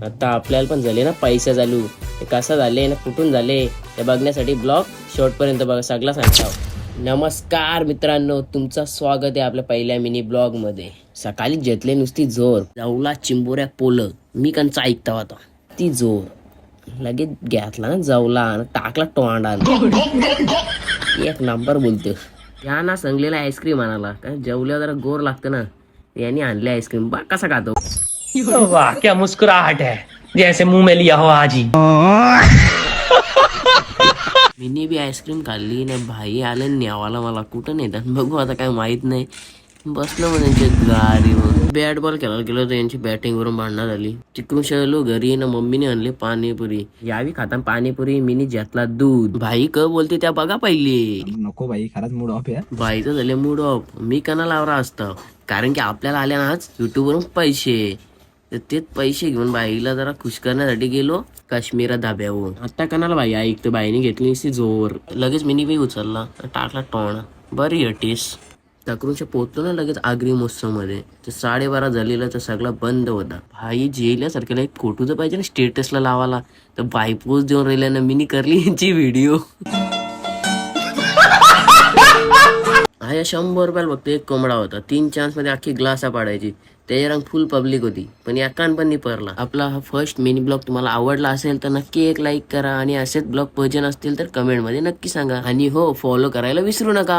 आता आपल्याला पण झाले ना पैसे चालू, ते कसं झाले ना कुठून झाले ते बघण्यासाठी ब्लॉग शेवटपर्यंत बघा, सगळं सांगता. नमस्कार मित्रांनो, तुमचं स्वागत आहे आपल्या पहिल्या मिनी ब्लॉग मध्ये. सकाळी घेतले नुसती जोर, जाऊला चिंबोऱ्या पोलं मी कंचा ऐकता होता ती जोर लगेच घेतला ना जाऊला आणि टाकला तोंडाला. एक नंबर बोलतो या ना. संगलेला आईस्क्रीम आणाला कारण जेवल्यावर जरा गोर लागतं ना, यांनी आणले आईस्क्रीम. बा कसा खातो. वाह क्या मुस्कुराहट है, जैसे मुंह में लिया हो आज ही. मिनी बी आईस्क्रीम खाल्ली ना. भाई आले न्यावाला मला, कुठं नेतात बघू आता, काय माहित नाही. बसलो मग त्यांच्या गाडी, बॅट बॉल खेळायला गेलो तर यांची बॅटिंग वरून भांडणं झाली. तिकडून शेलो घरी ना, मम्मीने आणले पाणीपुरी. यावी खाता पाणीपुरी, मिनी घेतला दूध. भाई क बोलते त्या बघा पहिले. नको भाई, खरंच मूड ऑफ आहे. बाईचं झाले मूड ऑफ. मी कना लावरा असतं कारण की आपल्याला आल्या ना आज युट्यूब वरून पैसे, तर तेच पैसे घेऊन बाईला जरा खुश करण्यासाठी गेलो काश्मीरा धाब्यावर. आता कनाला बाई ऐक तर बाईने घेतली नुसती जोर. लगेच मिनी बी उचलला टाकला टोणा. बरी अटीस तकरूनच्या पोचलो ना लगेच आगरी महोत्सव मध्ये. तर 12:30 झालेलं तर सगळं बंद होता. भाई जेल्यासारख्याला एक फोटो तर पाहिजे ना स्टेटसला लावायला, तर बाई पोच देऊन राहिल्यानं मिनी करली यांची व्हिडिओ. हा 100 रुपयाला फक्त एक कोंबडा होता. 3 चान्स मध्ये अख्खी ग्लासा पाडायची. त्याचे रंग फुल पब्लिक होती, पण एकान पण नाही परला. आपला हा फर्स्ट मिनी ब्लॉग तुम्हाला आवडला असेल तर नक्की एक लाईक करा, आणि असेच ब्लॉग पाहिजे असतील तर कमेंट मध्ये नक्की सांगा. आणि हो, फॉलो करायला विसरू नका.